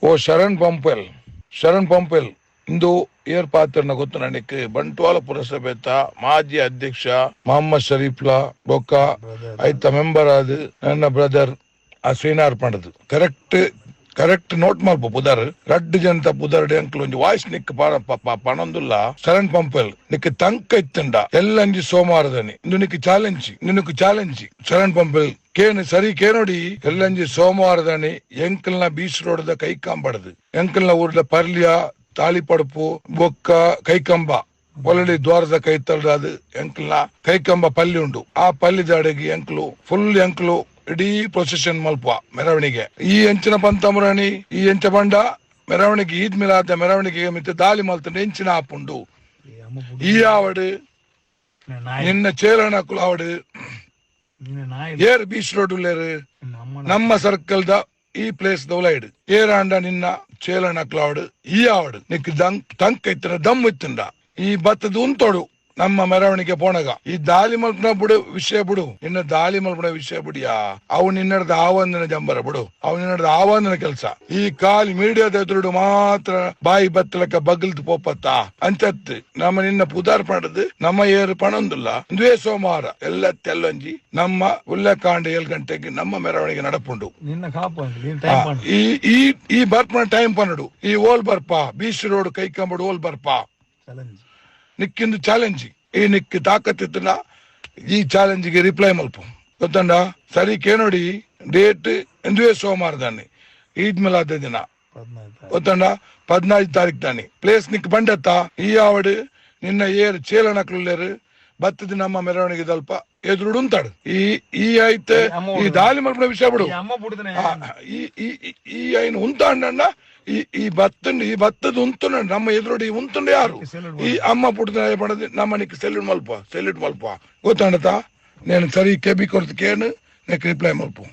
ಓ ಶರಣ್ ಪಂಪೆಲ್ ಇಂದು ಏರ್ಪಾತ್ರನ ಗೊತ್ತು ನನಗೆ ಬಂಟ್ವಾಳ ಪುರಸಭೆತ ಮಾಜಿ ಅಧ್ಯಕ್ಷ ಮೊಹಮ್ಮದ್ ಶರೀಫ್ಲಾ ಬೊಕ್ಕ ಐತ ಮೆಂಬರ್ ಆದ್ ನನ್ನ ಬ್ರದರ್ ಆ ಶ್ರೀನಾರ್ ಪಂಡದು ಕರೆಕ್ಟ್ ನೋಟ್ ಮಾಡ್ಬೋ ಪುದರ್ ರಡ್ಡು ಜನತ ಪುದರ್ಡೆ ಅಂಕಲ್ ಒಂಜಿ ವಾಯ್ಸ್ ನಿಕ್ ಪಣಂದುಲ್ಲ ಶರಣ್ ಪಂಪೆಲ್ ನಿಕ್ ತಂಕ ಇತ್ತಂಡ ಎಲ್ಲಂಜಿ ಸೋಮವಾರದನಿ ಇಂದು ನಿಕ್ ಚಾಲೆಂಜ್ ಶರಣ್ ಪಂಪೆಲ್ ಕೇನು ಸರಿ ಕೇನೋಡಿ ಎಲ್ಲಂಜಿ ಸೋಮವಾರದನಿ ಎಂಕಲ್ನ ಬೀಚ್ ರೋಡ್ ಕೈ ಕಾಂಬಡದು ಎಂಕಲ್ನ ಊರ್ದ ಪರ್ಲಿಯ ತಾಳಿಪಡುಪು ಬೊಕ್ಕ ಕೈಕಂಬ ಒಲಡಿ ದ್ವಾರದ ಕೈ ತಳ್ದ ಎಂಕಲ್ನ ಕೈಕಂಬ ಪಲ್ಲಿ ಉಂಡು ಆ ಪಲ್ಲಿದ ಅಡಗಿ ಎಂಕಲು ಇಡೀ ಪ್ರೊಸೆಷನ್ ಮಲ್ಪ ಮೆರವಣಿಗೆ ಈ ಎಂಚಿನ ಪಂತಮರಣಿ ಈ ಎಂಚ ಬಂಡ ಮೆರವಣಿಗೆ ಈದ್ ಮಿಲಾದ ಮೆರವಣಿಗೆ ಮಿತ್ತ ದಾಲಿ ಮಲ್ತ ಎಂಚಿನ ಆಪುಂಡು ಈ ಆವಡು ನಿನ್ನ ಚೇಲನಕುಲು ಆವಡು ಏರ್ ಬೀಚ್ ರೋಡ್ ಉಳ್ಳೇರು ನಮ್ಮ ಸರ್ಕಲ್ ದ ಈ ಪ್ಲೇಸ್ ದೌಲೈಡ್ ಏರಾಂಡ ನಿನ್ನ ಚೇಲನಕುಲು ಆವಡು ಈ ಆವಡು ನಿಕ್ ತಂಕ ಇತ್ತನ ದಮ್ ಇತ್ತಂಡ ಈ ಭತ್ತದ ಉಂತೋಡು ನಮ್ಮ ಮೆರವಣಿಗೆ ಪೋಣಗ ಈ ದಾಲಿ ಮಲ್ಪನ ಬಿಡು ವಿಷಯ ಬಿಡು ಇನ್ನ ದಾಲಿ ಮಲ್ಪನ ವಿಷಯ ಬಿಡಿಯಾ ಅವು ನಿನ್ನಡ್ದ ಆವಂದನ ಜಂಬರ ಬಿಡು ಅವು ನಿನ್ನಡ್ದ ಆವಂದನ ಕೆಲಸ ಈ ಕಾಲಿ ಮೀಡಿಯಾದ ಎದುರುಡು ಮಾತ್ರ ಬಾಯಿ ಬತ್ತಲಕ್ಕ ಬಗಲ್ದು ಪೋಪತ್ತ ಅಂಚತ್ ನಮ್ಮ ನಿನ್ನ ಪುದಾರ್ ಪಣದು ನಮ್ಮ ಏರು ಪಣಂದಿಲ್ಲ ಇಂದುವೇ ಸೋಮವಾರ ಎಲ್ಲ ತೆಲ್ಲಂಜಿ ನಮ್ಮ ಉಲ್ಲೆಕಾಂಡ 7 ಗಂಟೆಗೆ ನಮ್ಮ ಮೆರವಣಿಗೆ ನಡಪುಂಡು ಈ ಬರ್ಪನ ಟೈಮ್ ಪನ್ನಡು ಈ ಓಲ್ ಬರ್ಪ ಬೀಚ್ ರೋಡ್ ಕೈಕಂಬಡು ಓಲ್ ಬರ್ಪ ನಿಕ್ಕಿಂದು ಚಾಲೆಂಜ್ ಈ ನಿಕ್ ತಾಕತ್ತಿತ್ತನ ಈ ಚಾಲೆಂಜ್ಗೆ ರಿಪ್ಲೈ ಮಲ್ಪ ಗೊತ್ತಂಡ ಸರಿ ಕೇನೋಡಿ ಡೇಟ್ ಎಂದುವೇ ಸೋಮವಾರದಾನೆ ಈದ್ ಮಿಲಾದ ದಿನ ಗೊತ್ತಂಡ 15 ತಾರೀಕು ತಾನೆ ಪ್ಲೇಸ್ ನಿಕ್ ಬಂಡತ್ತ ಈ ಆವಡು ನಿನ್ನ ಏರ್ ಚೇಲನಕ್ಲೇರು ಬತ್ತದ ನಮ್ಮ ಮೆರವಣಿಗೆ ಸ್ವಲ್ಪ ಎದುರುಡು ಉಂತಾಡು ಈ ಆಯ್ತೆ ಈ ದಾಲಿ ಮಲ್ಪನ ವಿಷಯ ಬಿಡು ಈ ಐನು ಉಂತಾಂಡ ಈ ಭತ್ತದ ಉಂತುಂಡ ನಮ್ಮ ಎದುರುಡಿ ಉಂತುಂಡ ಯಾರು ಈ ಅಮ್ಮ ಪುಟ್ಟದ ಪಡದು ನಮ್ಮ ನಿಕ್ ಸೆಲ್ಯೂಟ್ ಮಲ್ಪ ಗೊತ್ತಾಂಡತ నేను సరి కేబీ కొరత కేను నీకు రిప్లై మల్పు